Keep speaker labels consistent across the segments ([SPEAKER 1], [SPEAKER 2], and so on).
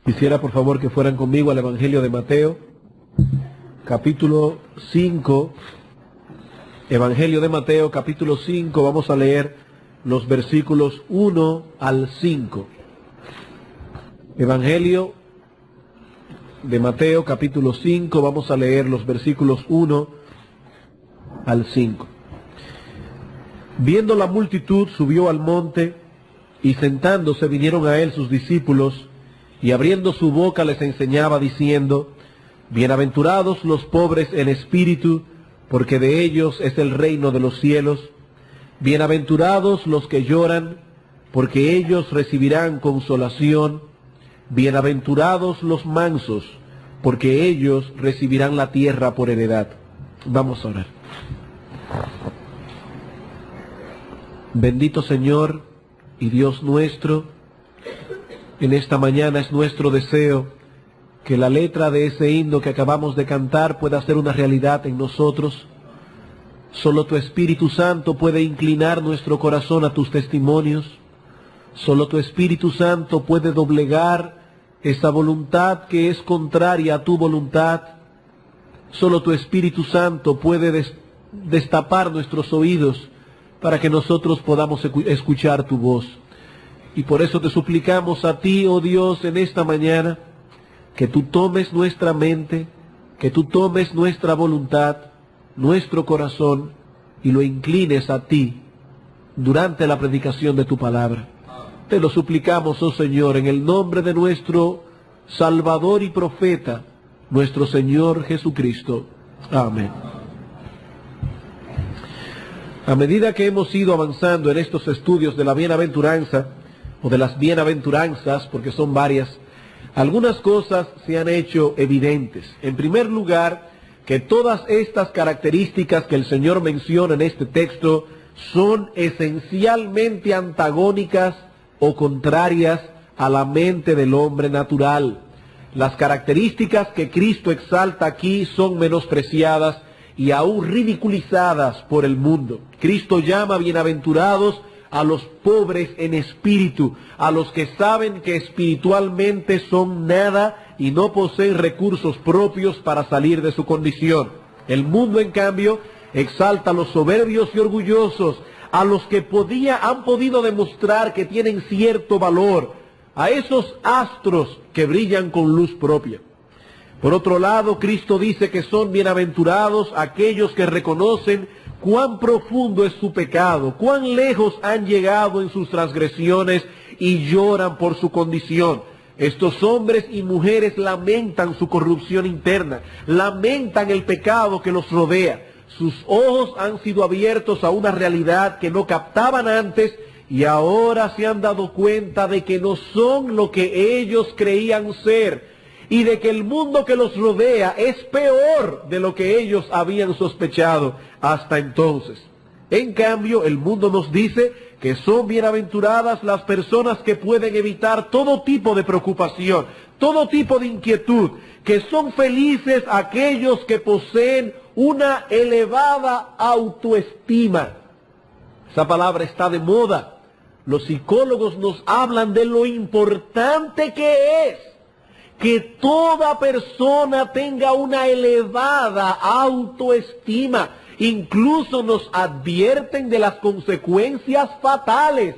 [SPEAKER 1] Quisiera por favor que fueran conmigo al Evangelio de Mateo, capítulo 5. Evangelio de Mateo, capítulo 5, vamos a leer los versículos 1 al 5. Evangelio de Mateo, capítulo 5, vamos a leer los versículos 1 al 5. Viendo la multitud, subió al monte, y sentándose vinieron a él sus discípulos, y abriendo su boca les enseñaba diciendo: Bienaventurados los pobres en espíritu, porque de ellos es el reino de los cielos. Bienaventurados los que lloran, porque ellos recibirán consolación. Bienaventurados los mansos, porque ellos recibirán la tierra por heredad. Vamos a orar. Bendito Señor y Dios nuestro, en esta mañana es nuestro deseo que la letra de ese himno que acabamos de cantar pueda ser una realidad en nosotros. Solo tu Espíritu Santo puede inclinar nuestro corazón a tus testimonios. Solo tu Espíritu Santo puede doblegar esa voluntad que es contraria a tu voluntad. Solo tu Espíritu Santo puede destapar nuestros oídos para que nosotros podamos escuchar tu voz. Y por eso te suplicamos a ti, oh Dios, en esta mañana, que tú tomes nuestra mente, que tú tomes nuestra voluntad, nuestro corazón, y lo inclines a ti durante la predicación de tu palabra. Te lo suplicamos, oh Señor, en el nombre de nuestro Salvador y Profeta, nuestro Señor Jesucristo. Amén. A medida que hemos ido avanzando en estos estudios de la bienaventuranza, o de las bienaventuranzas, porque son varias, algunas cosas se han hecho evidentes. En primer lugar, que todas estas características que el Señor menciona en este texto son esencialmente antagónicas o contrarias a la mente del hombre natural. Las características que Cristo exalta aquí son menospreciadas y aún ridiculizadas por el mundo. Cristo llama bienaventurados a los pobres en espíritu, a los que saben que espiritualmente son nada y no poseen recursos propios para salir de su condición. El mundo, en cambio, exalta a los soberbios y orgullosos, a los que han podido demostrar que tienen cierto valor, a esos astros que brillan con luz propia. Por otro lado, Cristo dice que son bienaventurados aquellos que reconocen cuán profundo es su pecado, cuán lejos han llegado en sus transgresiones y lloran por su condición. Estos hombres y mujeres lamentan su corrupción interna, lamentan el pecado que los rodea. Sus ojos han sido abiertos a una realidad que no captaban antes y ahora se han dado cuenta de que no son lo que ellos creían ser y de que el mundo que los rodea es peor de lo que ellos habían sospechado hasta entonces. En cambio, el mundo nos dice que son bienaventuradas las personas que pueden evitar todo tipo de preocupación, todo tipo de inquietud, que son felices aquellos que poseen una elevada autoestima. Esa palabra está de moda. Los psicólogos nos hablan de lo importante que es que toda persona tenga una elevada autoestima. Incluso nos advierten de las consecuencias fatales,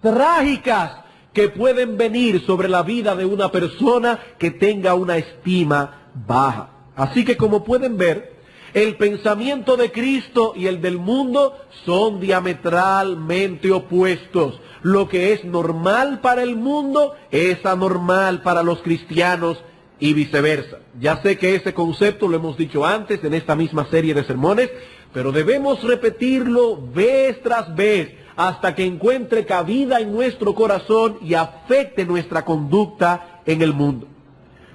[SPEAKER 1] trágicas, que pueden venir sobre la vida de una persona que tenga una estima baja. Así que, como pueden ver, el pensamiento de Cristo y el del mundo son diametralmente opuestos. Lo que es normal para el mundo es anormal para los cristianos y viceversa. Ya sé que ese concepto lo hemos dicho antes en esta misma serie de sermones, pero debemos repetirlo vez tras vez hasta que encuentre cabida en nuestro corazón y afecte nuestra conducta en el mundo.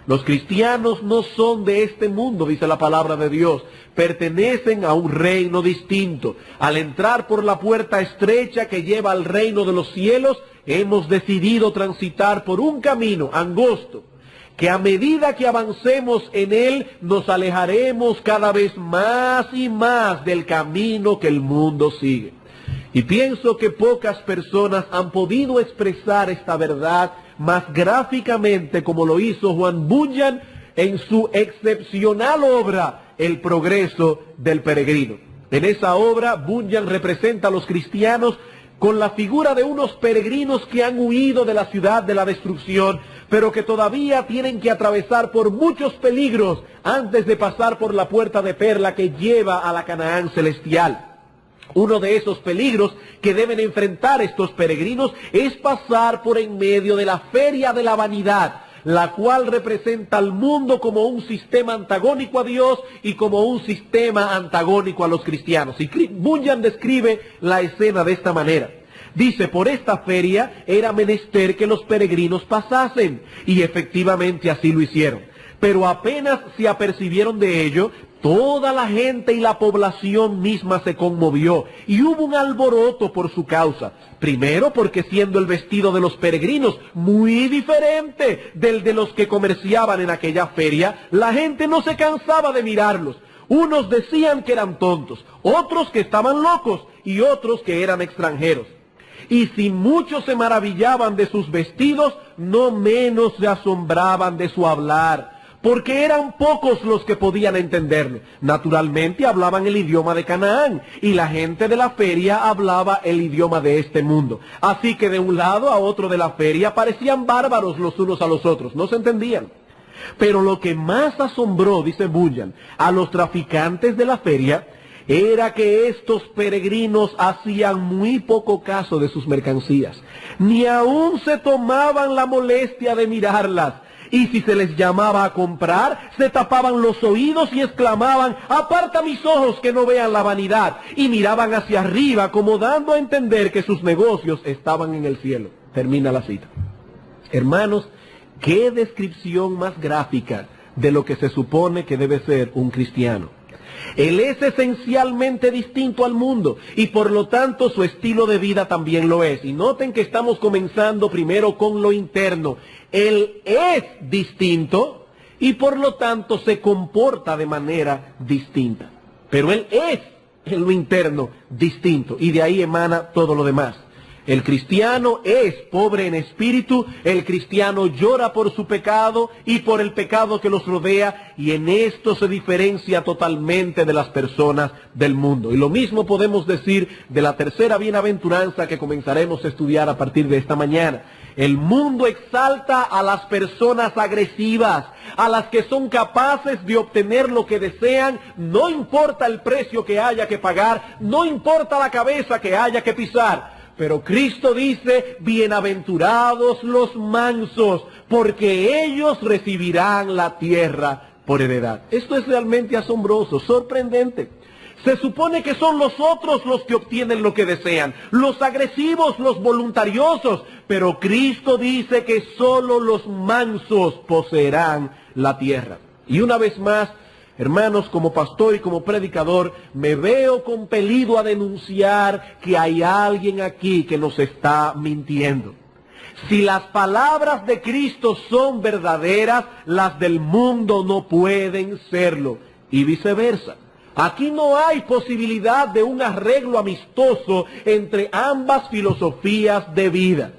[SPEAKER 1] Los cristianos no son de este mundo, dice la palabra de Dios. Pertenecen a un reino distinto. Al entrar por la puerta estrecha que lleva al reino de los cielos, hemos decidido transitar por un camino angosto, que a medida que avancemos en él, nos alejaremos cada vez más y más del camino que el mundo sigue. Y pienso que pocas personas han podido expresar esta verdad más gráficamente como lo hizo Juan Bunyan en su excepcional obra El progreso del peregrino. En esa obra, Bunyan representa a los cristianos con la figura de unos peregrinos que han huido de la ciudad de la destrucción, pero que todavía tienen que atravesar por muchos peligros antes de pasar por la puerta de perla que lleva a la Canaán celestial. Uno de esos peligros que deben enfrentar estos peregrinos es pasar por en medio de la feria de la vanidad, la cual representa al mundo como un sistema antagónico a Dios y como un sistema antagónico a los cristianos. Y Bunyan describe la escena de esta manera. Dice, por esta feria era menester que los peregrinos pasasen, y efectivamente así lo hicieron. Pero apenas se apercibieron de ello, toda la gente y la población misma se conmovió, y hubo un alboroto por su causa. Primero porque siendo el vestido de los peregrinos muy diferente del de los que comerciaban en aquella feria, la gente no se cansaba de mirarlos. Unos decían que eran tontos, otros que estaban locos, y otros que eran extranjeros. Y si muchos se maravillaban de sus vestidos, no menos se asombraban de su hablar, porque eran pocos los que podían entenderlo. Naturalmente hablaban el idioma de Canaán, y la gente de la feria hablaba el idioma de este mundo. Así que de un lado a otro de la feria parecían bárbaros los unos a los otros, no se entendían. Pero lo que más asombró, dice Bunyan, a los traficantes de la feria, era que estos peregrinos hacían muy poco caso de sus mercancías, ni aún se tomaban la molestia de mirarlas. Y si se les llamaba a comprar, se tapaban los oídos y exclamaban, aparta mis ojos que no vean la vanidad, y miraban hacia arriba como dando a entender que sus negocios estaban en el cielo. Termina la cita. Hermanos, qué descripción más gráfica de lo que se supone que debe ser un cristiano. Él es esencialmente distinto al mundo y por lo tanto su estilo de vida también lo es. Y noten que estamos comenzando primero con lo interno. Él es distinto y por lo tanto se comporta de manera distinta. Pero él es en lo interno distinto y de ahí emana todo lo demás. El cristiano es pobre en espíritu, el cristiano llora por su pecado y por el pecado que los rodea, y en esto se diferencia totalmente de las personas del mundo. Y lo mismo podemos decir de la tercera bienaventuranza que comenzaremos a estudiar a partir de esta mañana. El mundo exalta a las personas agresivas, a las que son capaces de obtener lo que desean, no importa el precio que haya que pagar, no importa la cabeza que haya que pisar. Pero Cristo dice, bienaventurados los mansos, porque ellos recibirán la tierra por heredad. Esto es realmente asombroso, sorprendente. Se supone que son los otros los que obtienen lo que desean, los agresivos, los voluntariosos, pero Cristo dice que solo los mansos poseerán la tierra. Y una vez más, hermanos, como pastor y como predicador, me veo compelido a denunciar que hay alguien aquí que nos está mintiendo. Si las palabras de Cristo son verdaderas, las del mundo no pueden serlo, y viceversa. Aquí no hay posibilidad de un arreglo amistoso entre ambas filosofías de vida.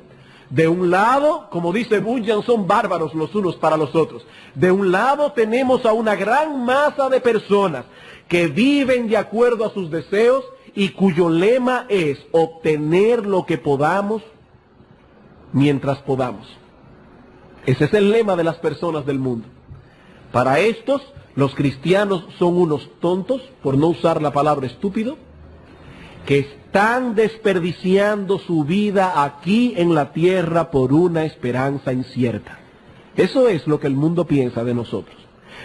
[SPEAKER 1] De un lado, como dice Bunyan, son bárbaros los unos para los otros. De un lado tenemos a una gran masa de personas que viven de acuerdo a sus deseos y cuyo lema es obtener lo que podamos mientras podamos. Ese es el lema de las personas del mundo. Para estos, los cristianos son unos tontos, por no usar la palabra estúpido, que están desperdiciando su vida aquí en la tierra por una esperanza incierta. Eso es lo que el mundo piensa de nosotros.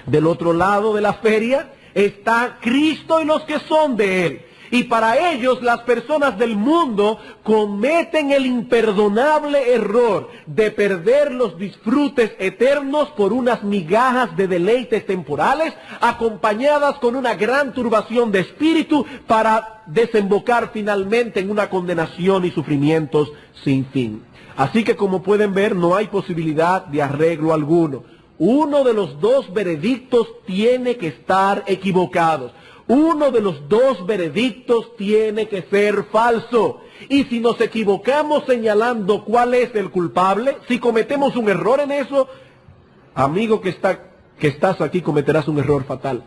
[SPEAKER 1] Del otro lado de la feria está Cristo y los que son de Él. Y para ellos, las personas del mundo cometen el imperdonable error de perder los disfrutes eternos por unas migajas de deleites temporales, acompañadas con una gran turbación de espíritu para desembocar finalmente en una condenación y sufrimientos sin fin. Así que, como pueden ver, no hay posibilidad de arreglo alguno. Uno de los dos veredictos tiene que estar equivocado. Uno de los dos veredictos tiene que ser falso. Y si nos equivocamos señalando cuál es el culpable, si cometemos un error en eso, amigo que estás aquí, cometerás un error fatal.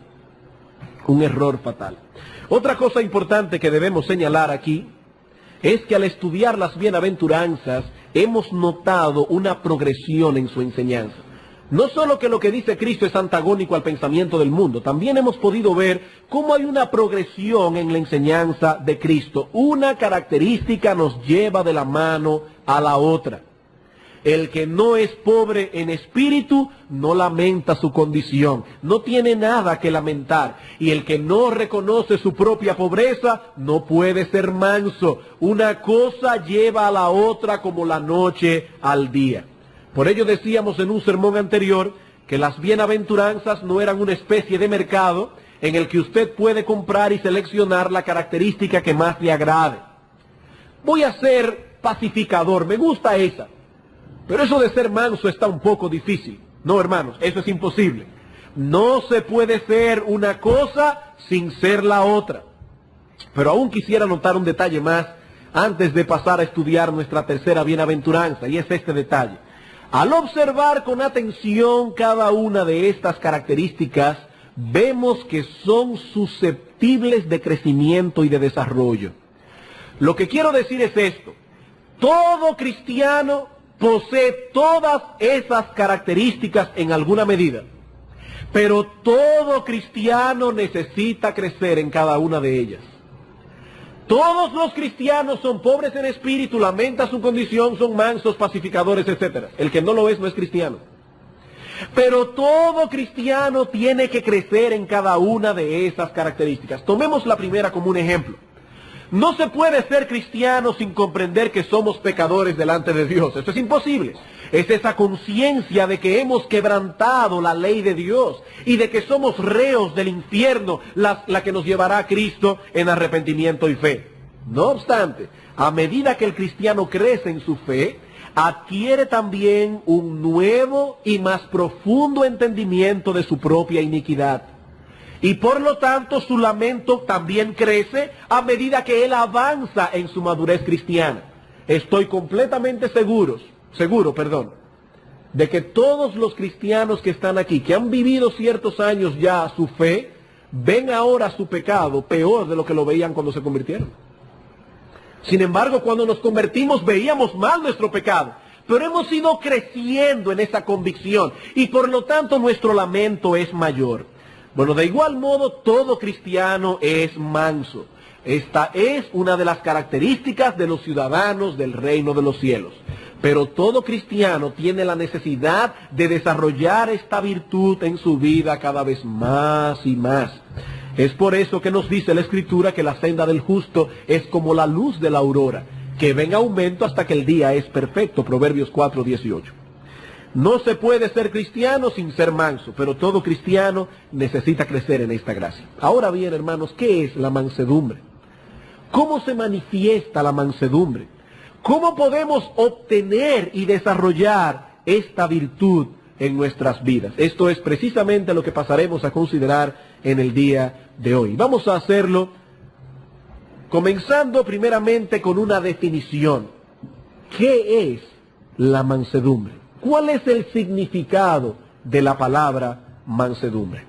[SPEAKER 1] Un error fatal. Otra cosa importante que debemos señalar aquí es que al estudiar las bienaventuranzas hemos notado una progresión en su enseñanza. No solo que lo que dice Cristo es antagónico al pensamiento del mundo, también hemos podido ver cómo hay una progresión en la enseñanza de Cristo. Una característica nos lleva de la mano a la otra. El que no es pobre en espíritu no lamenta su condición, no tiene nada que lamentar. Y el que no reconoce su propia pobreza no puede ser manso. Una cosa lleva a la otra como la noche al día. Por ello decíamos en un sermón anterior que las bienaventuranzas no eran una especie de mercado en el que usted puede comprar y seleccionar la característica que más le agrade. Voy a ser pacificador, me gusta esa. Pero eso de ser manso está un poco difícil. No, hermanos, eso es imposible. No se puede ser una cosa sin ser la otra. Pero aún quisiera notar un detalle más antes de pasar a estudiar nuestra tercera bienaventuranza, y es este detalle. Al observar con atención cada una de estas características, vemos que son susceptibles de crecimiento y de desarrollo. Lo que quiero decir es esto. Todo cristiano posee todas esas características en alguna medida, pero todo cristiano necesita crecer en cada una de ellas. Todos los cristianos son pobres en espíritu, lamentan su condición, son mansos, pacificadores, etc. El que no lo es no es cristiano. Pero todo cristiano tiene que crecer en cada una de esas características. Tomemos la primera como un ejemplo. No se puede ser cristiano sin comprender que somos pecadores delante de Dios. Eso es imposible. Es esa conciencia de que hemos quebrantado la ley de Dios y de que somos reos del infierno, la que nos llevará a Cristo en arrepentimiento y fe. No obstante, a medida que el cristiano crece en su fe, adquiere también un nuevo y más profundo entendimiento de su propia iniquidad. Y por lo tanto su lamento también crece a medida que él avanza en su madurez cristiana. Estoy completamente seguro, de que todos los cristianos que están aquí, que han vivido ciertos años ya su fe, ven ahora su pecado peor de lo que lo veían cuando se convirtieron. Sin embargo, cuando nos convertimos veíamos mal nuestro pecado, pero hemos ido creciendo en esa convicción y por lo tanto nuestro lamento es mayor. Bueno, de igual modo, todo cristiano es manso. Esta es una de las características de los ciudadanos del reino de los cielos. Pero todo cristiano tiene la necesidad de desarrollar esta virtud en su vida cada vez más y más. Es por eso que nos dice la Escritura que la senda del justo es como la luz de la aurora, que va en aumento hasta que el día es perfecto. Proverbios 4:18. No se puede ser cristiano sin ser manso, pero todo cristiano necesita crecer en esta gracia. Ahora bien, hermanos, ¿qué es la mansedumbre? ¿Cómo se manifiesta la mansedumbre? ¿Cómo podemos obtener y desarrollar esta virtud en nuestras vidas? Esto es precisamente lo que pasaremos a considerar en el día de hoy. Vamos a hacerlo comenzando primeramente con una definición. ¿Qué es la mansedumbre? ¿Cuál es el significado de la palabra mansedumbre?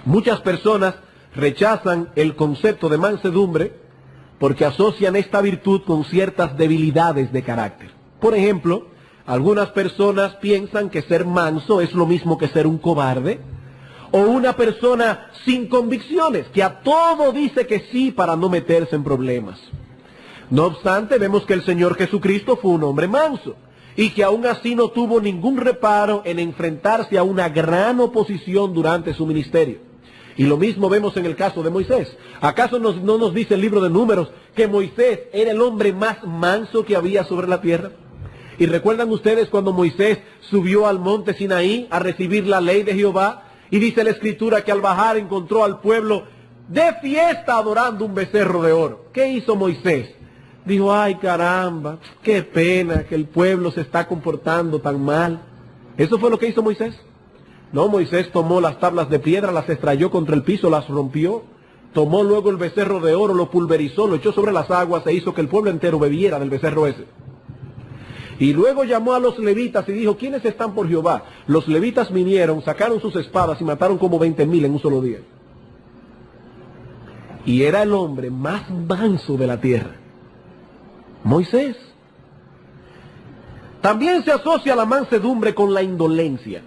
[SPEAKER 1] Muchas personas rechazan el concepto de mansedumbre porque asocian esta virtud con ciertas debilidades de carácter. Por ejemplo, algunas personas piensan que ser manso es lo mismo que ser un cobarde, o una persona sin convicciones, que a todo dice que sí para no meterse en problemas. No obstante, vemos que el Señor Jesucristo fue un hombre manso, y que aún así no tuvo ningún reparo en enfrentarse a una gran oposición durante su ministerio. Y lo mismo vemos en el caso de Moisés. ¿Acaso no nos dice el libro de Números que Moisés era el hombre más manso que había sobre la tierra? ¿Y recuerdan ustedes cuando Moisés subió al monte Sinaí a recibir la ley de Jehová? Y dice la Escritura que al bajar encontró al pueblo de fiesta adorando un becerro de oro. ¿Qué hizo Moisés? Dijo, ay caramba, qué pena que el pueblo se está comportando tan mal. ¿Eso fue lo que hizo Moisés? No, Moisés tomó las tablas de piedra, las estrelló contra el piso, las rompió Tomó luego el becerro de oro, lo pulverizó, lo echó sobre las aguas e hizo que el pueblo entero bebiera del becerro ese. Y luego llamó a los levitas y dijo, ¿quiénes están por Jehová? Los levitas vinieron, sacaron sus espadas y mataron como 20,000 en un solo día. Y era el hombre más manso de la tierra, Moisés. También se asocia la mansedumbre con la indolencia.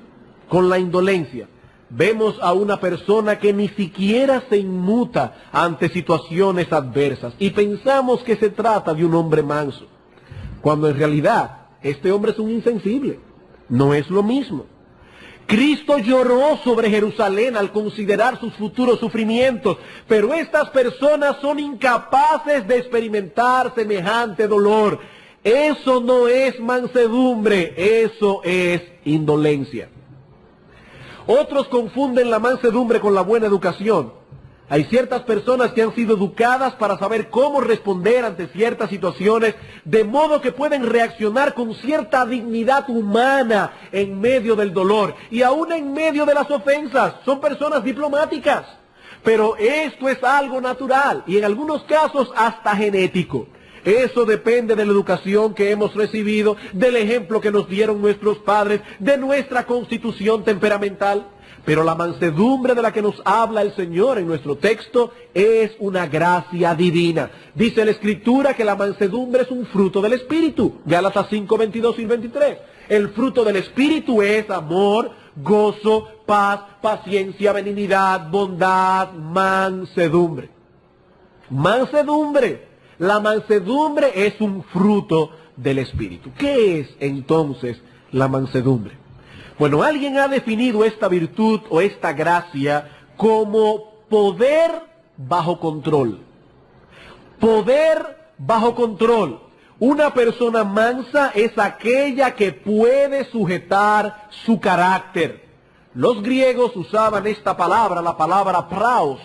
[SPEAKER 1] Con la indolencia. Vemos a una persona que ni siquiera se inmuta ante situaciones adversas y pensamos que se trata de un hombre manso, cuando en realidad este hombre es un insensible. No es lo mismo. Cristo lloró sobre Jerusalén al considerar sus futuros sufrimientos, pero estas personas son incapaces de experimentar semejante dolor. Eso no es mansedumbre, eso es indolencia. Otros confunden la mansedumbre con la buena educación. Hay ciertas personas que han sido educadas para saber cómo responder ante ciertas situaciones, de modo que pueden reaccionar con cierta dignidad humana en medio del dolor y aún en medio de las ofensas. Son personas diplomáticas. Pero esto es algo natural y en algunos casos hasta genético. Eso depende de la educación que hemos recibido, del ejemplo que nos dieron nuestros padres, de nuestra constitución temperamental. Pero la mansedumbre de la que nos habla el Señor en nuestro texto es una gracia divina. Dice la Escritura que la mansedumbre es un fruto del Espíritu. Gálatas 5, 22 y 23. El fruto del Espíritu es amor, gozo, paz, paciencia, benignidad, bondad, mansedumbre. Mansedumbre. La mansedumbre es un fruto del Espíritu. ¿Qué es entonces la mansedumbre? Bueno, alguien ha definido esta virtud o esta gracia como poder bajo control. Poder bajo control. Una persona mansa es aquella que puede sujetar su carácter. Los griegos usaban esta palabra, la palabra praos,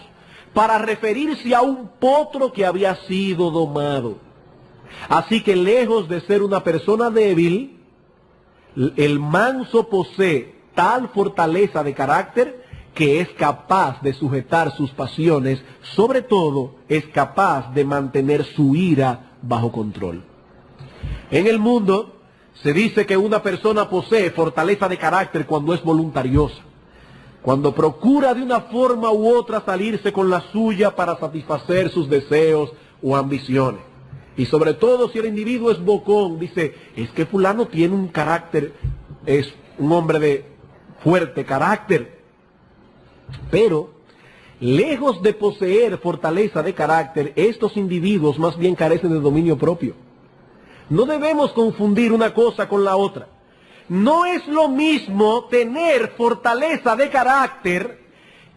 [SPEAKER 1] para referirse a un potro que había sido domado. Así que lejos de ser una persona débil, el manso posee tal fortaleza de carácter que es capaz de sujetar sus pasiones, sobre todo es capaz de mantener su ira bajo control. En el mundo se dice que una persona posee fortaleza de carácter cuando es voluntariosa, cuando procura de una forma u otra salirse con la suya para satisfacer sus deseos o ambiciones. Y sobre todo si el individuo es bocón, dice, es que fulano tiene un carácter, es un hombre de fuerte carácter. Pero, lejos de poseer fortaleza de carácter, estos individuos más bien carecen de dominio propio. No debemos confundir una cosa con la otra. No es lo mismo tener fortaleza de carácter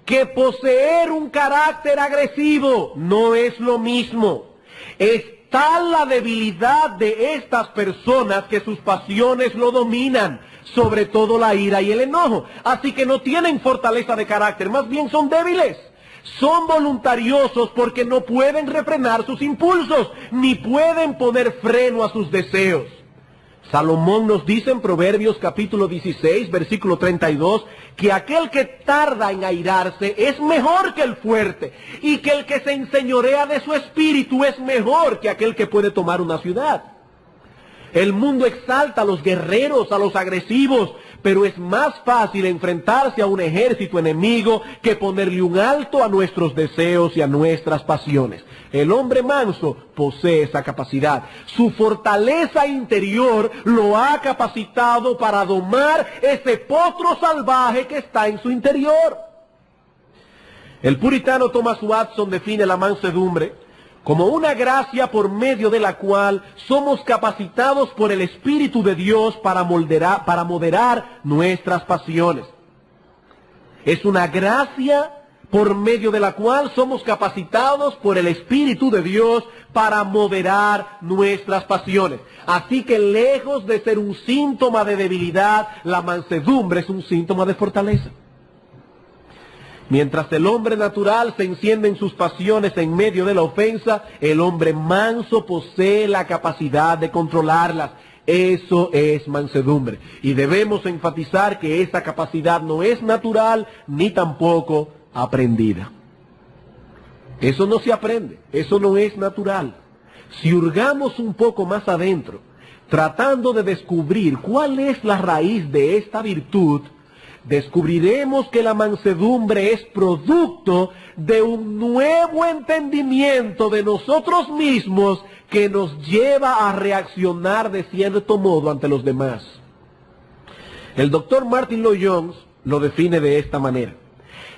[SPEAKER 1] que poseer un carácter agresivo. No es lo mismo. Es tal la debilidad de estas personas que sus pasiones lo dominan, sobre todo la ira y el enojo. Así que no tienen fortaleza de carácter, más bien son débiles. Son voluntariosos porque no pueden refrenar sus impulsos, ni pueden poner freno a sus deseos. Salomón nos dice en Proverbios capítulo 16, versículo 32, que aquel que tarda en airarse es mejor que el fuerte, y que el que se enseñorea de su espíritu es mejor que aquel que puede tomar una ciudad. El mundo exalta a los guerreros, a los agresivos, pero es más fácil enfrentarse a un ejército enemigo que ponerle un alto a nuestros deseos y a nuestras pasiones. El hombre manso posee esa capacidad. Su fortaleza interior lo ha capacitado para domar ese potro salvaje que está en su interior. El puritano Thomas Watson define la mansedumbre como una gracia por medio de la cual somos capacitados por el Espíritu de Dios para moderar nuestras pasiones. Es una gracia por medio de la cual somos capacitados por el Espíritu de Dios para moderar nuestras pasiones. Así que lejos de ser un síntoma de debilidad, la mansedumbre es un síntoma de fortaleza. Mientras el hombre natural se enciende en sus pasiones en medio de la ofensa, el hombre manso posee la capacidad de controlarlas. Eso es mansedumbre. Y debemos enfatizar que esa capacidad no es natural ni tampoco aprendida. Eso no se aprende, eso no es natural. Si hurgamos un poco más adentro, tratando de descubrir cuál es la raíz de esta virtud, descubriremos que la mansedumbre es producto de un nuevo entendimiento de nosotros mismos que nos lleva a reaccionar de cierto modo ante los demás. El doctor Martin Lloyd-Jones lo define de esta manera.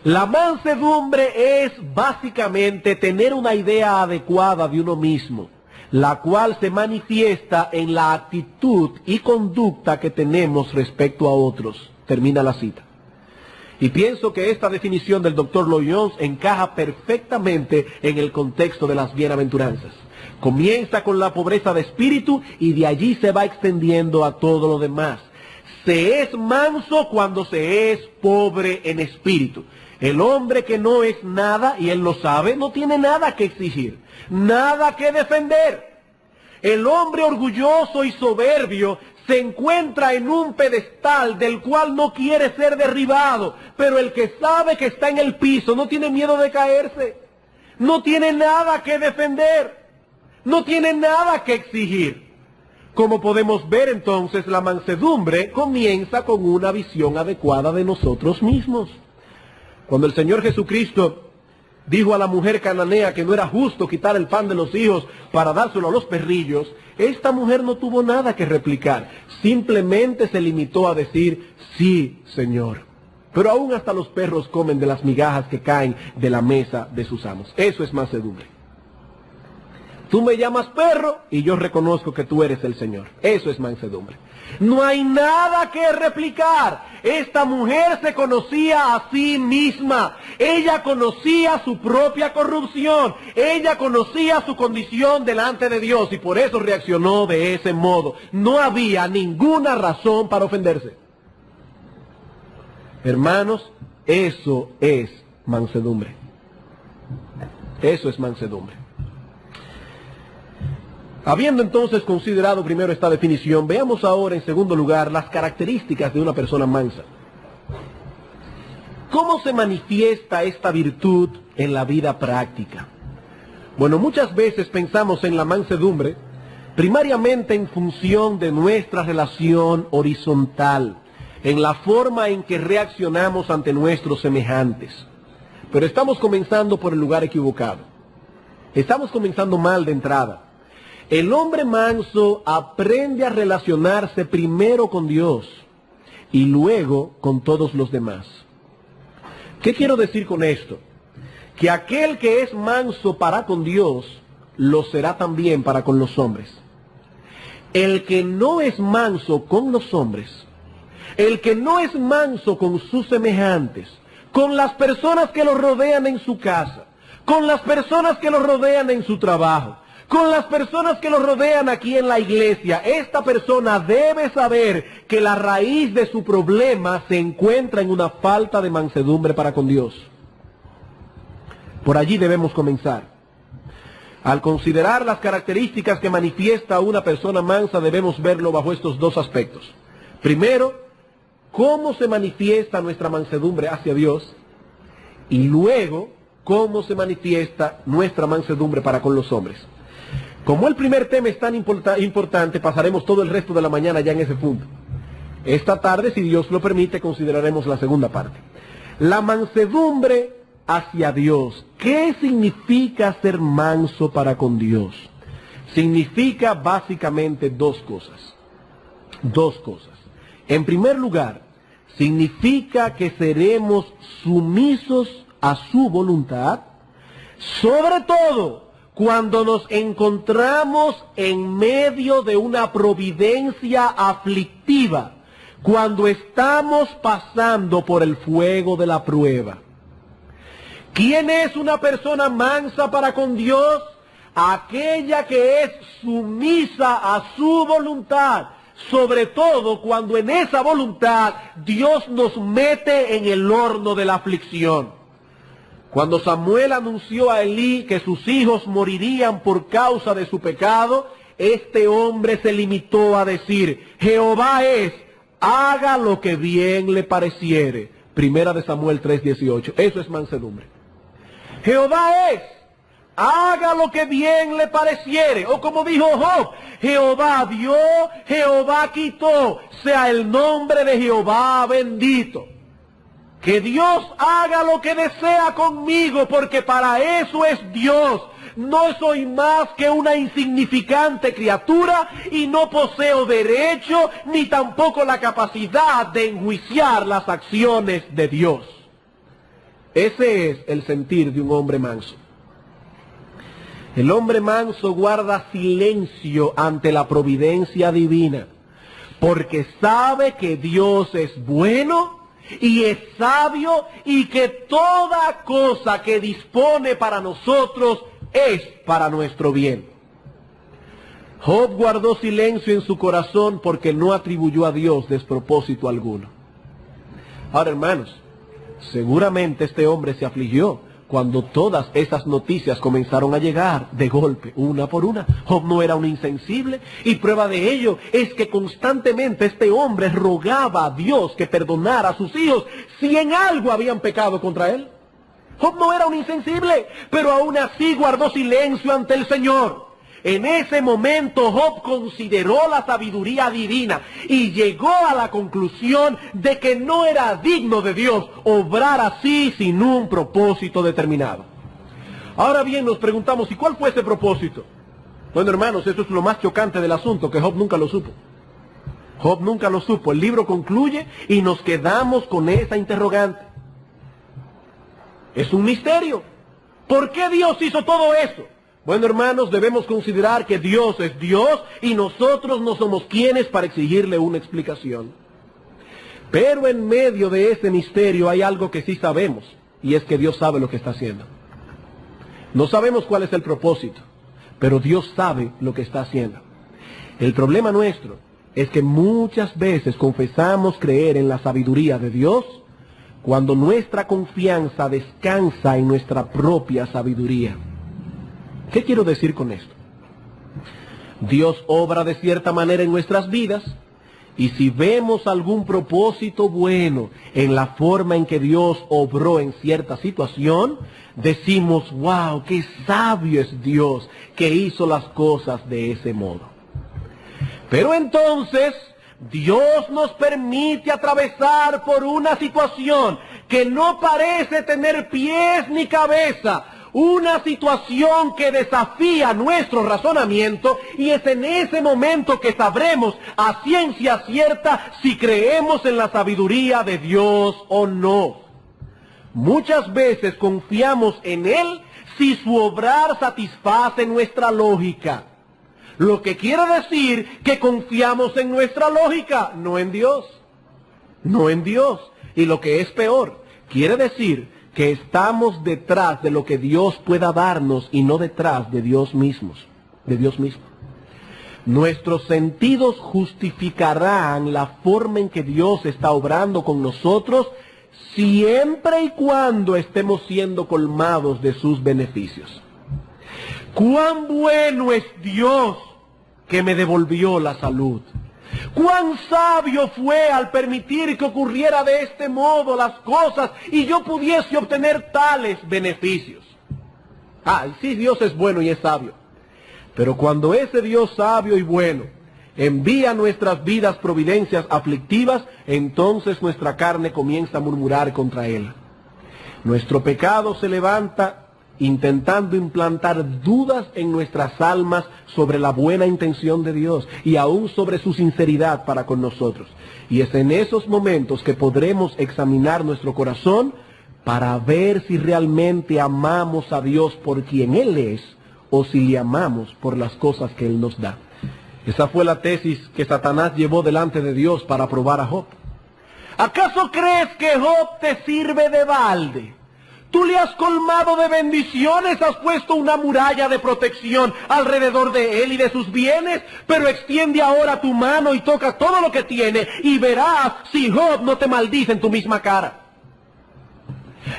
[SPEAKER 1] La mansedumbre es básicamente tener una idea adecuada de uno mismo, la cual se manifiesta en la actitud y conducta que tenemos respecto a otros. Termina la cita. Y pienso que esta definición del doctor Lloyd-Jones encaja perfectamente en el contexto de las bienaventuranzas. Comienza con la pobreza de espíritu y de allí se va extendiendo a todo lo demás. Se es manso cuando se es pobre en espíritu. El hombre que no es nada, y él lo sabe, no tiene nada que exigir, nada que defender. El hombre orgulloso y soberbio se encuentra en un pedestal del cual no quiere ser derribado, pero el que sabe que está en el piso no tiene miedo de caerse, no tiene nada que defender, no tiene nada que exigir. Como podemos ver entonces, la mansedumbre comienza con una visión adecuada de nosotros mismos. Cuando el Señor Jesucristo dijo a la mujer cananea que no era justo quitar el pan de los hijos para dárselo a los perrillos, esta mujer no tuvo nada que replicar, simplemente se limitó a decir, sí, Señor. Pero aún hasta los perros comen de las migajas que caen de la mesa de sus amos. Eso es mansedumbre. Tú me llamas perro y yo reconozco que tú eres el Señor. Eso es mansedumbre. No hay nada que replicar. Esta mujer se conocía a sí misma. Ella conocía su propia corrupción. Ella conocía su condición delante de Dios y por eso reaccionó de ese modo. No había ninguna razón para ofenderse. Hermanos, eso es mansedumbre. Eso es mansedumbre. Habiendo entonces considerado primero esta definición, veamos ahora en segundo lugar las características de una persona mansa. ¿Cómo se manifiesta esta virtud en la vida práctica? Bueno, muchas veces pensamos en la mansedumbre primariamente en función de nuestra relación horizontal, en la forma en que reaccionamos ante nuestros semejantes. Pero estamos comenzando por el lugar equivocado. Estamos comenzando mal de entrada. El hombre manso aprende a relacionarse primero con Dios y luego con todos los demás. ¿Qué quiero decir con esto? Que aquel que es manso para con Dios, lo será también para con los hombres. El que no es manso con los hombres, el que no es manso con sus semejantes, con las personas que lo rodean en su casa, con las personas que lo rodean en su trabajo, con las personas que lo rodean aquí en la iglesia, esta persona debe saber que la raíz de su problema se encuentra en una falta de mansedumbre para con Dios. Por allí debemos comenzar. Al considerar las características que manifiesta una persona mansa, debemos verlo bajo estos dos aspectos. Primero, cómo se manifiesta nuestra mansedumbre hacia Dios, y luego, cómo se manifiesta nuestra mansedumbre para con los hombres. Como el primer tema es tan importante, pasaremos todo el resto de la mañana ya en ese punto. Esta tarde, si Dios lo permite, consideraremos la segunda parte. La mansedumbre hacia Dios. ¿Qué significa ser manso para con Dios? Significa básicamente dos cosas. Dos cosas. En primer lugar, significa que seremos sumisos a su voluntad, sobre todo cuando nos encontramos en medio de una providencia aflictiva, cuando estamos pasando por el fuego de la prueba. ¿Quién es una persona mansa para con Dios? Aquella que es sumisa a su voluntad, sobre todo cuando en esa voluntad Dios nos mete en el horno de la aflicción. Cuando Samuel anunció a Elí que sus hijos morirían por causa de su pecado, este hombre se limitó a decir, Jehová es, haga lo que bien le pareciere. Primera de Samuel 3:18. Eso es mansedumbre. Jehová es, haga lo que bien le pareciere. O como dijo Job, Jehová dio, Jehová quitó, sea el nombre de Jehová bendito. Que Dios haga lo que desea conmigo, porque para eso es Dios. No soy más que una insignificante criatura y no poseo derecho ni tampoco la capacidad de enjuiciar las acciones de Dios. Ese es el sentir de un hombre manso. El hombre manso guarda silencio ante la providencia divina, porque sabe que Dios es bueno y es sabio y que toda cosa que dispone para nosotros es para nuestro bien. Job guardó silencio en su corazón porque no atribuyó a Dios despropósito alguno. Ahora, hermanos, seguramente este hombre se afligió cuando todas esas noticias comenzaron a llegar de golpe, una por una. Job no era un insensible, y prueba de ello es que constantemente este hombre rogaba a Dios que perdonara a sus hijos si en algo habían pecado contra él. Job no era un insensible, pero aún así guardó silencio ante el Señor. En ese momento Job consideró la sabiduría divina y llegó a la conclusión de que no era digno de Dios obrar así sin un propósito determinado. Ahora bien, nos preguntamos, ¿y cuál fue ese propósito? Bueno, hermanos, esto es lo más chocante del asunto, que Job nunca lo supo. Job nunca lo supo. El libro concluye y nos quedamos con esa interrogante. Es un misterio. ¿Por qué Dios hizo todo eso? Bueno, hermanos, debemos considerar que Dios es Dios y nosotros no somos quienes para exigirle una explicación. Pero en medio de ese misterio hay algo que sí sabemos, y es que Dios sabe lo que está haciendo. No sabemos cuál es el propósito, pero Dios sabe lo que está haciendo. El problema nuestro es que muchas veces confesamos creer en la sabiduría de Dios cuando nuestra confianza descansa en nuestra propia sabiduría. ¿Qué quiero decir con esto? Dios obra de cierta manera en nuestras vidas, y si vemos algún propósito bueno en la forma en que Dios obró en cierta situación, decimos, wow, qué sabio es Dios que hizo las cosas de ese modo. Pero entonces Dios nos permite atravesar por una situación que no parece tener pies ni cabeza, una situación que desafía nuestro razonamiento, y es en ese momento que sabremos a ciencia cierta si creemos en la sabiduría de Dios o no. Muchas veces confiamos en Él si su obrar satisface nuestra lógica. Lo que quiere decir que confiamos en nuestra lógica, no en Dios. No en Dios. Y lo que es peor, quiere decir que estamos detrás de lo que Dios pueda darnos y no detrás de Dios mismo. Nuestros sentidos justificarán la forma en que Dios está obrando con nosotros siempre y cuando estemos siendo colmados de sus beneficios. ¡Cuán bueno es Dios que me devolvió la salud! ¡Cuán sabio fue al permitir que ocurriera de este modo las cosas y yo pudiese obtener tales beneficios! Ah, sí, Dios es bueno y es sabio. Pero cuando ese Dios sabio y bueno envía a nuestras vidas providencias aflictivas, entonces nuestra carne comienza a murmurar contra Él. Nuestro pecado se levanta intentando implantar dudas en nuestras almas sobre la buena intención de Dios y aún sobre su sinceridad para con nosotros. Y es en esos momentos que podremos examinar nuestro corazón para ver si realmente amamos a Dios por quien Él es o si le amamos por las cosas que Él nos da. Esa fue la tesis que Satanás llevó delante de Dios para probar a Job. ¿Acaso crees que Job te sirve de balde? Tú le has colmado de bendiciones, has puesto una muralla de protección alrededor de él y de sus bienes, pero extiende ahora tu mano y toca todo lo que tiene y verás si Job no te maldice en tu misma cara.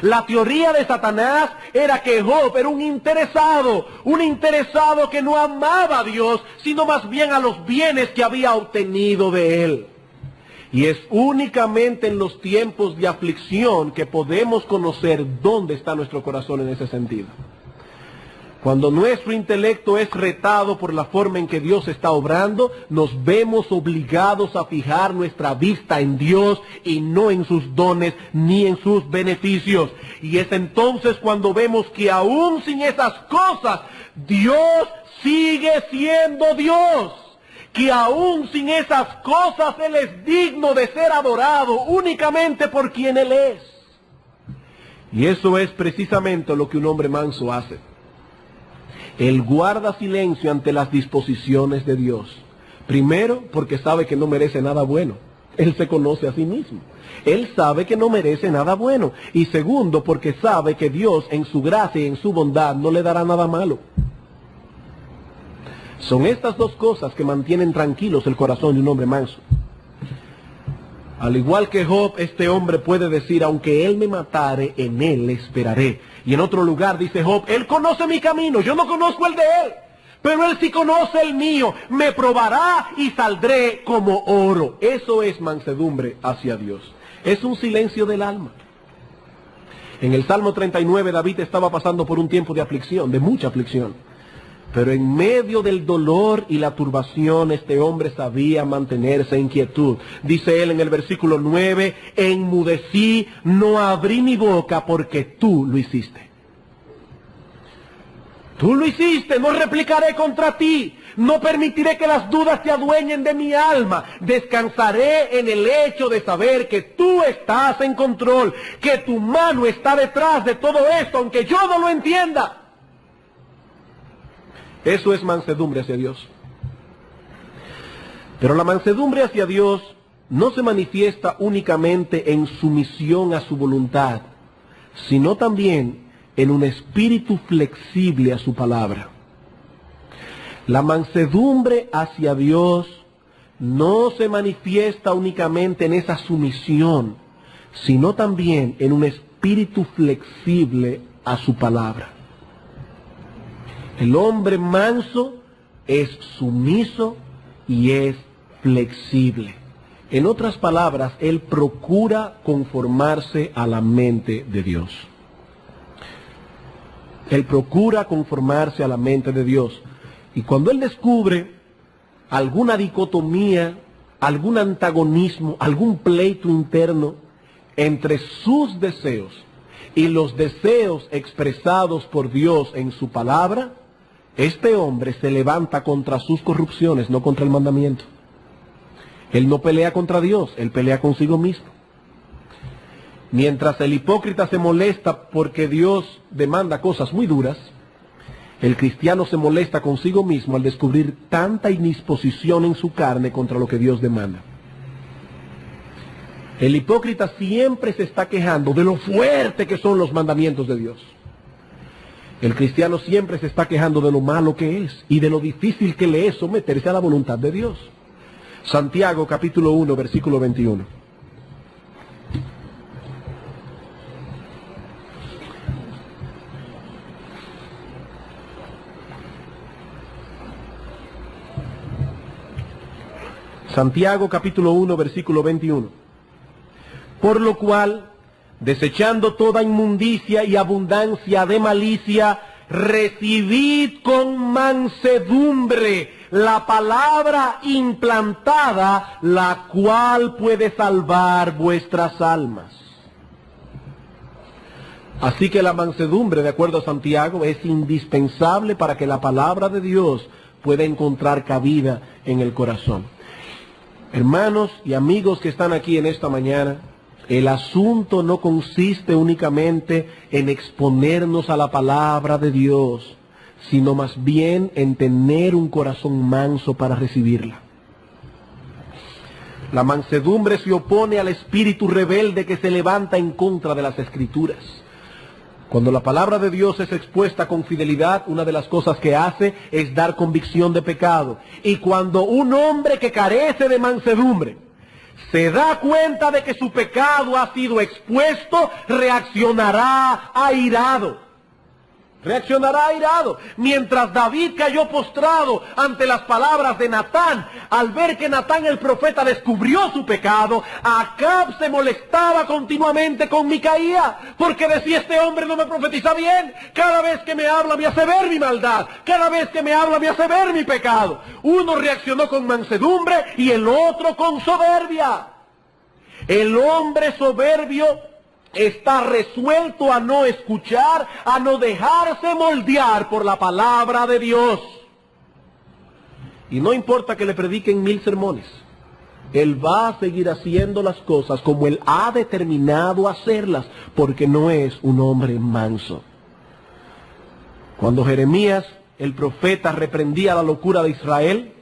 [SPEAKER 1] La teoría de Satanás era que Job era un interesado que no amaba a Dios, sino más bien a los bienes que había obtenido de él. Y es únicamente en los tiempos de aflicción que podemos conocer dónde está nuestro corazón en ese sentido. Cuando nuestro intelecto es retado por la forma en que Dios está obrando, nos vemos obligados a fijar nuestra vista en Dios y no en sus dones ni en sus beneficios. Y es entonces cuando vemos que aún sin esas cosas, Dios sigue siendo Dios. Que aún sin esas cosas Él es digno de ser adorado únicamente por quien Él es. Y eso es precisamente lo que un hombre manso hace. Él guarda silencio ante las disposiciones de Dios. Primero, porque sabe que no merece nada bueno. Él se conoce a sí mismo. Él sabe que no merece nada bueno. Y segundo, porque sabe que Dios en su gracia y en su bondad no le dará nada malo. Son estas dos cosas que mantienen tranquilos el corazón de un hombre manso. Al igual que Job, este hombre puede decir, aunque él me matare, en él le esperaré. Y en otro lugar dice Job, él conoce mi camino, yo no conozco el de él, pero él sí conoce el mío, me probará y saldré como oro. Eso es mansedumbre hacia Dios. Es un silencio del alma. En el Salmo 39 David estaba pasando por un tiempo de aflicción, de mucha aflicción. Pero en medio del dolor y la turbación, este hombre sabía mantenerse en quietud. Dice él en el versículo 9, enmudecí, no abrí mi boca porque tú lo hiciste. Tú lo hiciste, no replicaré contra ti. No permitiré que las dudas te adueñen de mi alma. Descansaré en el hecho de saber que tú estás en control, que tu mano está detrás de todo esto, aunque yo no lo entienda. Eso es mansedumbre hacia Dios. Pero la mansedumbre hacia Dios no se manifiesta únicamente en sumisión a su voluntad, sino también en un espíritu flexible a su palabra. La mansedumbre hacia Dios no se manifiesta únicamente en esa sumisión, sino también en un espíritu flexible a su palabra. El hombre manso es sumiso y es flexible. En otras palabras, él procura conformarse a la mente de Dios. Él procura conformarse a la mente de Dios. Y cuando él descubre alguna dicotomía, algún antagonismo, algún pleito interno entre sus deseos y los deseos expresados por Dios en su palabra, este hombre se levanta contra sus corrupciones, no contra el mandamiento. Él no pelea contra Dios, él pelea consigo mismo. Mientras el hipócrita se molesta porque Dios demanda cosas muy duras, el cristiano se molesta consigo mismo al descubrir tanta indisposición en su carne contra lo que Dios demanda. El hipócrita siempre se está quejando de lo fuerte que son los mandamientos de Dios. El cristiano siempre se está quejando de lo malo que es y de lo difícil que le es someterse a la voluntad de Dios. Santiago capítulo 1, versículo 21. Santiago capítulo 1, versículo 21. Por lo cual, desechando toda inmundicia y abundancia de malicia, recibid con mansedumbre la palabra implantada, la cual puede salvar vuestras almas. Así que la mansedumbre, de acuerdo a Santiago, es indispensable para que la palabra de Dios pueda encontrar cabida en el corazón. Hermanos y amigos que están aquí en esta mañana, el asunto no consiste únicamente en exponernos a la palabra de Dios, sino más bien en tener un corazón manso para recibirla. La mansedumbre se opone al espíritu rebelde que se levanta en contra de las Escrituras. Cuando la palabra de Dios es expuesta con fidelidad, una de las cosas que hace es dar convicción de pecado. Y cuando un hombre que carece de mansedumbre se da cuenta de que su pecado ha sido expuesto, reaccionará airado. reaccionará airado. Mientras David cayó postrado ante las palabras de Natán, al ver que Natán el profeta descubrió su pecado, Acab se molestaba continuamente con Micaía, porque decía: este hombre no me profetiza bien, cada vez que me habla me hace ver mi maldad, cada vez que me habla me hace ver mi pecado. Uno reaccionó con mansedumbre y el otro con soberbia. El hombre soberbio está resuelto a no escuchar, a no dejarse moldear por la palabra de Dios. Y no importa que le prediquen 1000 sermones, él va a seguir haciendo las cosas como él ha determinado hacerlas, porque no es un hombre manso. Cuando Jeremías, el profeta, reprendía la locura de Israel,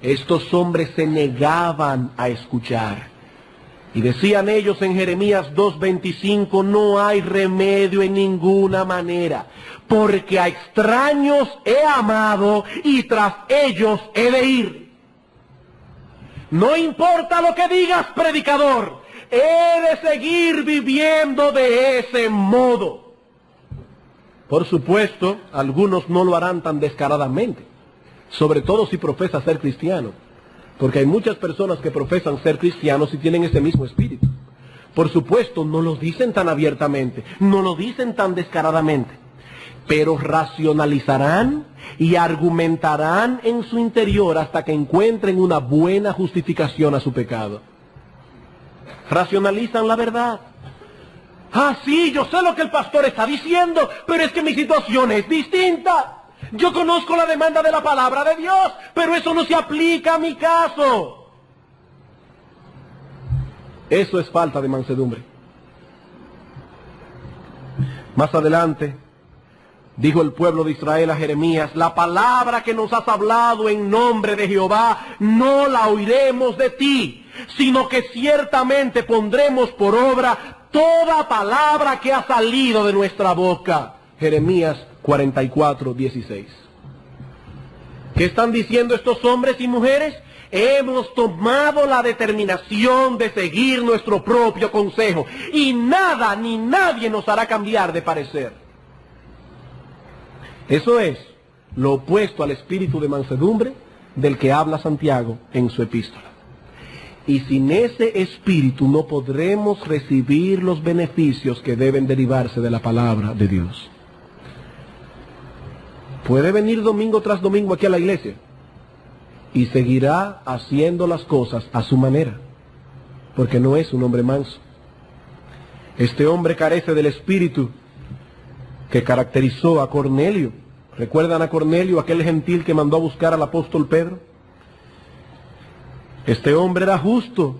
[SPEAKER 1] estos hombres se negaban a escuchar. Y decían ellos en Jeremías 2:25: no hay remedio en ninguna manera, porque a extraños he amado y tras ellos he de ir. No importa lo que digas, predicador, he de seguir viviendo de ese modo. Por supuesto, algunos no lo harán tan descaradamente, sobre todo si profesa ser cristiano. Porque hay muchas personas que profesan ser cristianos y tienen ese mismo espíritu. Por supuesto, no lo dicen tan abiertamente, no lo dicen tan descaradamente, pero racionalizarán y argumentarán en su interior hasta que encuentren una buena justificación a su pecado. Racionalizan la verdad. Ah, sí, yo sé lo que el pastor está diciendo, pero es que mi situación es distinta. Yo conozco la demanda de la palabra de Dios, pero eso no se aplica a mi caso. Eso es falta de mansedumbre. Más adelante, dijo el pueblo de Israel a Jeremías: la palabra que nos has hablado en nombre de Jehová, no la oiremos de ti, sino que ciertamente pondremos por obra toda palabra que ha salido de nuestra boca. Jeremías 44:16. ¿Qué están diciendo estos hombres y mujeres? Hemos tomado la determinación de seguir nuestro propio consejo y nada ni nadie nos hará cambiar de parecer. Eso es lo opuesto al espíritu de mansedumbre del que habla Santiago en su epístola. Y sin ese espíritu no podremos recibir los beneficios que deben derivarse de la palabra de Dios. Puede venir domingo tras domingo aquí a la iglesia y seguirá haciendo las cosas a su manera, porque no es un hombre manso. Este hombre carece del espíritu que caracterizó a Cornelio. ¿Recuerdan a Cornelio, aquel gentil que mandó a buscar al apóstol Pedro? Este hombre era justo,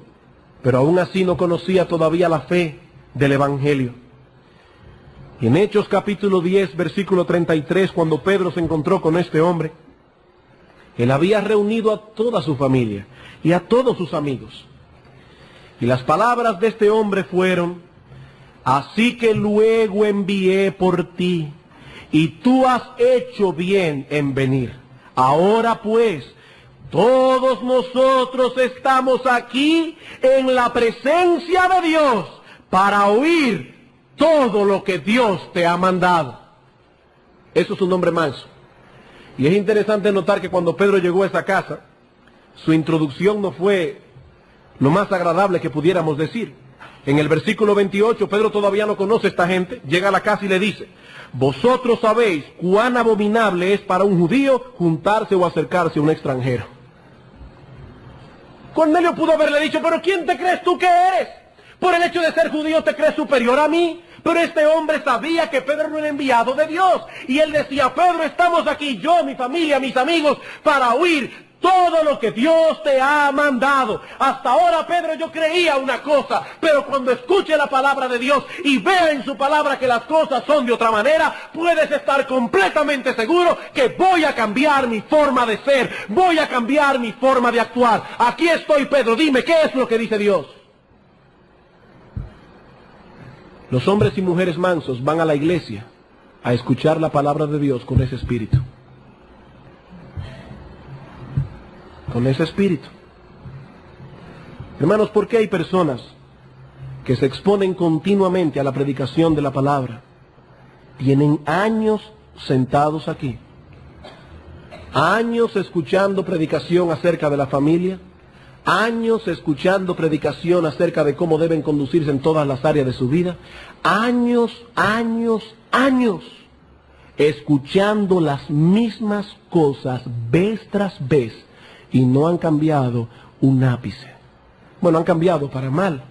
[SPEAKER 1] pero aún así no conocía todavía la fe del evangelio. Y en Hechos capítulo 10, versículo 33, cuando Pedro se encontró con este hombre, él había reunido a toda su familia y a todos sus amigos. Y las palabras de este hombre fueron: así que luego envié por ti, y tú has hecho bien en venir. Ahora pues, todos nosotros estamos aquí en la presencia de Dios para oír todo lo que Dios te ha mandado. Eso es un hombre manso. Y es interesante notar que cuando Pedro llegó a esa casa, su introducción no fue lo más agradable que pudiéramos decir. En el versículo 28, Pedro todavía no conoce a esta gente, llega a la casa y le dice: vosotros sabéis cuán abominable es para un judío juntarse o acercarse a un extranjero. Cornelio pudo haberle dicho: pero ¿quién te crees tú que eres? Por el hecho de ser judío te crees superior a mí. Pero este hombre sabía que Pedro era un enviado de Dios. Y él decía: Pedro, estamos aquí, yo, mi familia, mis amigos, para oír todo lo que Dios te ha mandado. Hasta ahora, Pedro, yo creía una cosa, pero cuando escuche la palabra de Dios y vea en su palabra que las cosas son de otra manera, puedes estar completamente seguro que voy a cambiar mi forma de ser, voy a cambiar mi forma de actuar. Aquí estoy, Pedro, dime, ¿qué es lo que dice Dios? Los hombres y mujeres mansos van a la iglesia a escuchar la palabra de Dios con ese espíritu. Con ese espíritu. Hermanos, ¿por qué hay personas que se exponen continuamente a la predicación de la palabra? Tienen años sentados aquí, años escuchando predicación acerca de la familia, años escuchando predicación acerca de cómo deben conducirse en todas las áreas de su vida, años escuchando las mismas cosas vez tras vez y no han cambiado un ápice. Bueno, han cambiado para mal,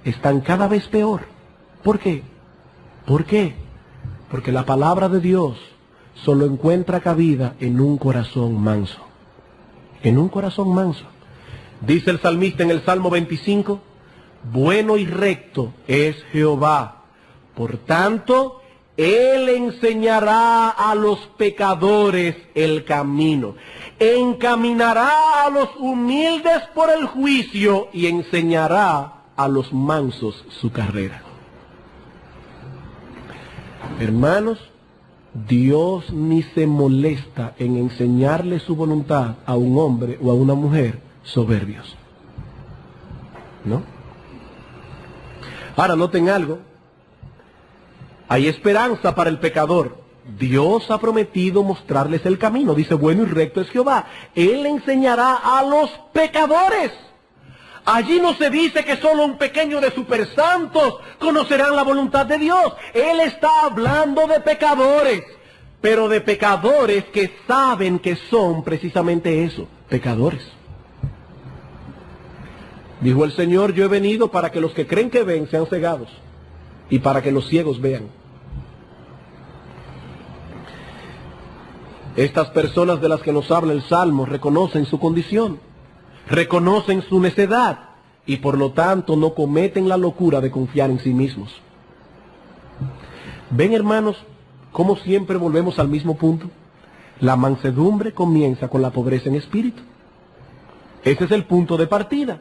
[SPEAKER 1] están cada vez peor. ¿Por qué? ¿Por qué? Porque la palabra de Dios solo encuentra cabida en un corazón manso. En un corazón manso. Dice el salmista en el Salmo 25, bueno y recto es Jehová, por tanto, Él enseñará a los pecadores el camino, encaminará a los humildes por el juicio y enseñará a los mansos su carrera. Hermanos, Dios ni se molesta en enseñarle su voluntad a un hombre o a una mujer soberbios. ¿No? Ahora noten algo. Hay esperanza para el pecador. Dios ha prometido mostrarles el camino. Dice, bueno y recto es Jehová. Él enseñará a los pecadores. Allí no se dice que solo un pequeño de supersantos conocerán la voluntad de Dios. Él está hablando de pecadores, pero de pecadores que saben que son precisamente eso, pecadores. Dijo el Señor, yo he venido para que los que creen que ven sean cegados y para que los ciegos vean. Estas personas de las que nos habla el Salmo reconocen su condición, reconocen su necedad y por lo tanto no cometen la locura de confiar en sí mismos. ¿Ven, hermanos, cómo siempre volvemos al mismo punto? La mansedumbre comienza con la pobreza en espíritu. Ese es el punto de partida.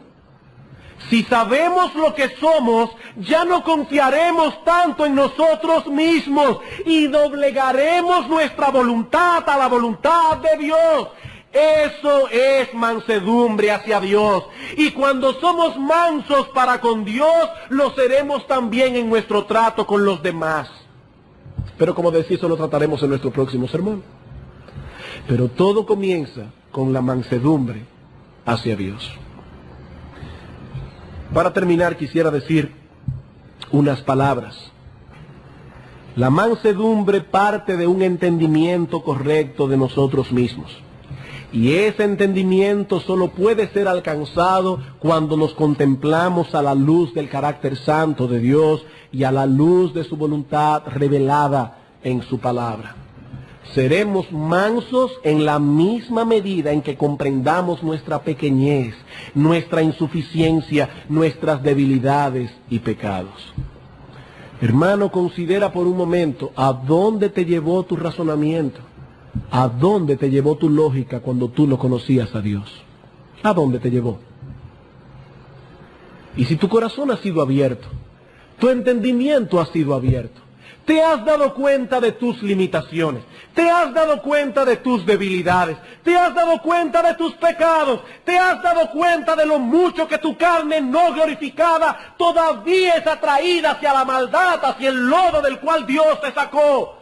[SPEAKER 1] Si sabemos lo que somos, ya no confiaremos tanto en nosotros mismos y doblegaremos nuestra voluntad a la voluntad de Dios. Eso es mansedumbre hacia Dios. Y cuando somos mansos para con Dios, lo seremos también en nuestro trato con los demás. Pero como decía, eso lo trataremos en nuestro próximo sermón. Pero todo comienza con la mansedumbre hacia Dios. Para terminar, quisiera decir unas palabras. La mansedumbre parte de un entendimiento correcto de nosotros mismos. Y ese entendimiento solo puede ser alcanzado cuando nos contemplamos a la luz del carácter santo de Dios y a la luz de su voluntad revelada en su palabra. Seremos mansos en la misma medida en que comprendamos nuestra pequeñez, nuestra insuficiencia, nuestras debilidades y pecados. Hermano, considera por un momento a dónde te llevó tu razonamiento, a dónde te llevó tu lógica cuando tú no conocías a Dios. ¿A dónde te llevó? Y si tu corazón ha sido abierto, tu entendimiento ha sido abierto, te has dado cuenta de tus limitaciones, te has dado cuenta de tus debilidades, te has dado cuenta de tus pecados, te has dado cuenta de lo mucho que tu carne no glorificada todavía es atraída hacia la maldad, hacia el lodo del cual Dios te sacó.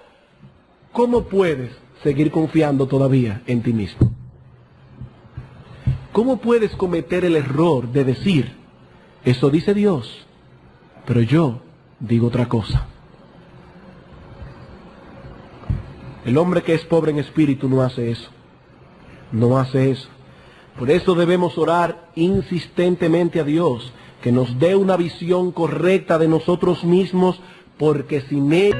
[SPEAKER 1] ¿Cómo puedes seguir confiando todavía en ti mismo? ¿Cómo puedes cometer el error de decir, eso dice Dios, pero yo digo otra cosa? El hombre que es pobre en espíritu no hace eso. No hace eso. Por eso debemos orar insistentemente a Dios que nos dé una visión correcta de nosotros mismos, porque sin él...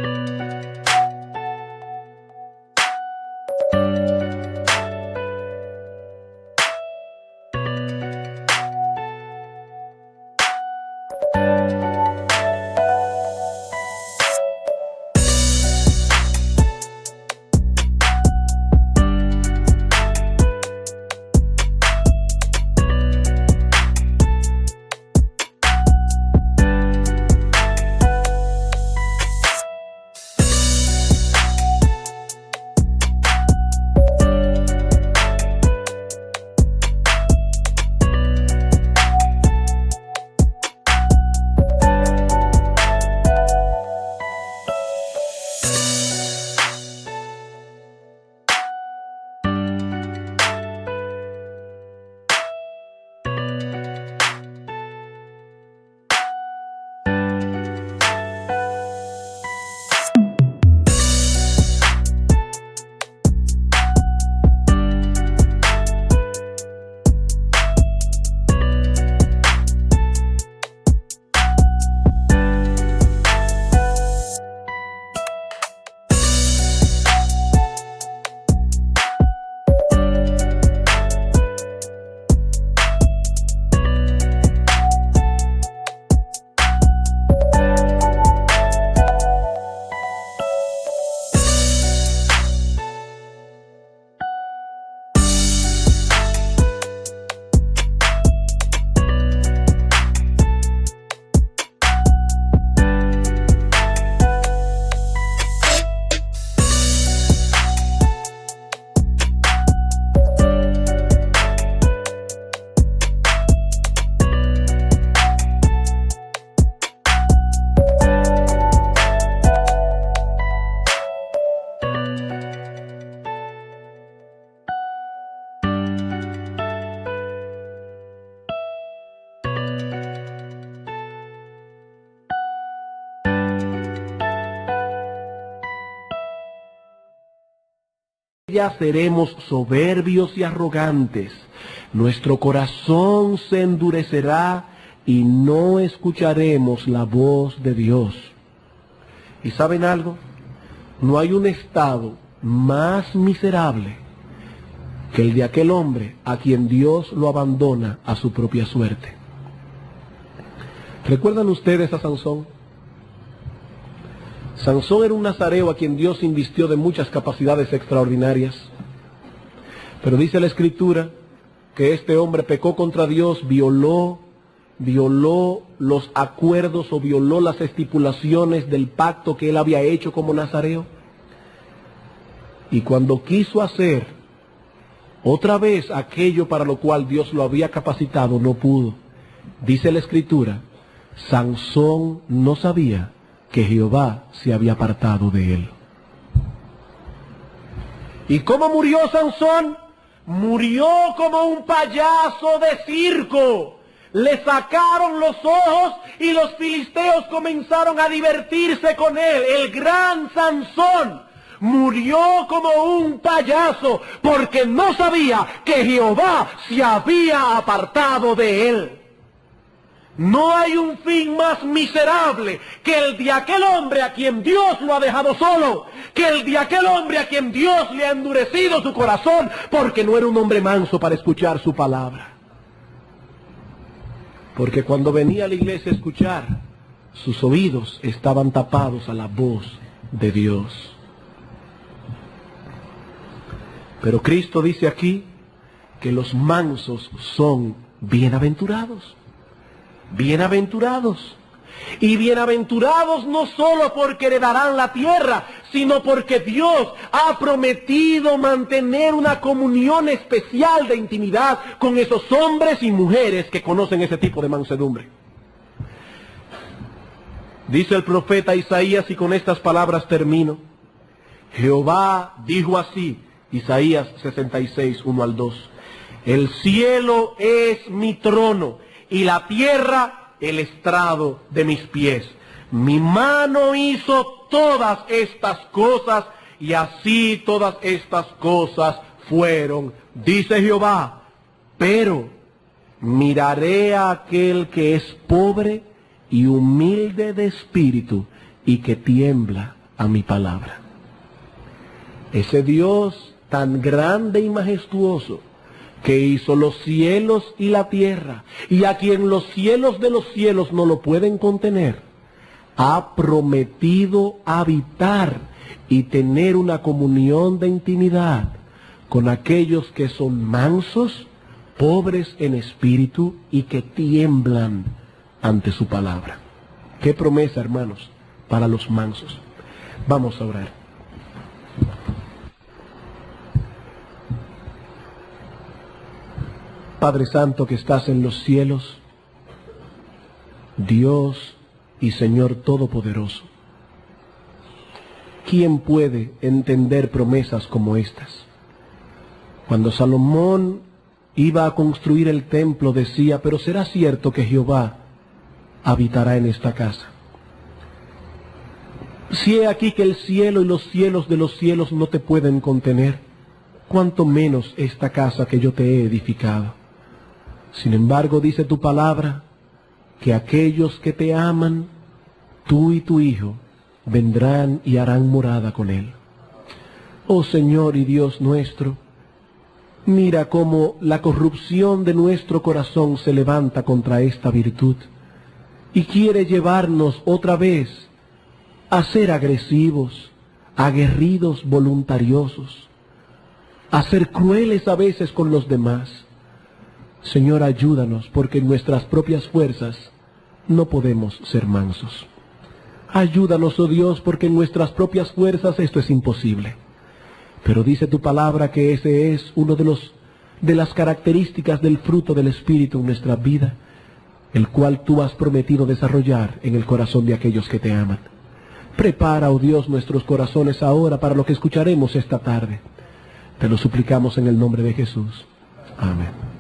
[SPEAKER 1] ella seremos soberbios y arrogantes. Nuestro corazón se endurecerá y no escucharemos la voz de Dios. ¿Y saben algo? No hay un estado más miserable que el de aquel hombre a quien Dios lo abandona a su propia suerte. ¿Recuerdan ustedes a Sansón? Sansón era un nazareo a quien Dios invistió de muchas capacidades extraordinarias. Pero dice la Escritura que este hombre pecó contra Dios, violó los acuerdos o violó las estipulaciones del pacto que él había hecho como nazareo. Y cuando quiso hacer otra vez aquello para lo cual Dios lo había capacitado, no pudo. Dice la Escritura, Sansón no sabía que Jehová se había apartado de él. ¿Y cómo murió Sansón? Murió como un payaso de circo. Le sacaron los ojos y los filisteos comenzaron a divertirse con él. El gran Sansón murió como un payaso porque no sabía que Jehová se había apartado de él. No hay un fin más miserable que el de aquel hombre a quien Dios lo ha dejado solo, que el de aquel hombre a quien Dios le ha endurecido su corazón porque no era un hombre manso para escuchar su palabra. Porque cuando venía a la iglesia a escuchar, sus oídos estaban tapados a la voz de Dios. Pero Cristo dice aquí que los mansos son bienaventurados. Bienaventurados. Y bienaventurados no solo porque heredarán la tierra, sino porque Dios ha prometido mantener una comunión especial de intimidad con esos hombres y mujeres que conocen ese tipo de mansedumbre. Dice el profeta Isaías, y con estas palabras termino. Jehová dijo así, Isaías 66, 1 al 2. El cielo es mi trono y la tierra el estrado de mis pies. Mi mano hizo todas estas cosas y así todas estas cosas fueron, dice Jehová. Pero miraré a aquel que es pobre y humilde de espíritu y que tiembla a mi palabra. Ese Dios tan grande y majestuoso que hizo los cielos y la tierra, y a quien los cielos de los cielos no lo pueden contener, ha prometido habitar y tener una comunión de intimidad con aquellos que son mansos, pobres en espíritu y que tiemblan ante su palabra. Qué promesa, hermanos, para los mansos. Vamos a orar. Padre Santo que estás en los cielos, Dios y Señor Todopoderoso, ¿quién puede entender promesas como estas? Cuando Salomón iba a construir el templo decía, pero será cierto que Jehová habitará en esta casa. Si he aquí que el cielo y los cielos de los cielos no te pueden contener, cuánto menos esta casa que yo te he edificado. Sin embargo, dice tu palabra, que aquellos que te aman, tú y tu Hijo, vendrán y harán morada con Él. Oh Señor y Dios nuestro, mira cómo la corrupción de nuestro corazón se levanta contra esta virtud y quiere llevarnos otra vez a ser agresivos, aguerridos, voluntariosos, a ser crueles a veces con los demás. Señor, ayúdanos, porque en nuestras propias fuerzas no podemos ser mansos. Ayúdanos, oh Dios, porque en nuestras propias fuerzas esto es imposible. Pero dice tu palabra que ese es uno de las características del fruto del Espíritu en nuestra vida, el cual tú has prometido desarrollar en el corazón de aquellos que te aman. Prepara, oh Dios, nuestros corazones ahora para lo que escucharemos esta tarde. Te lo suplicamos en el nombre de Jesús. Amén.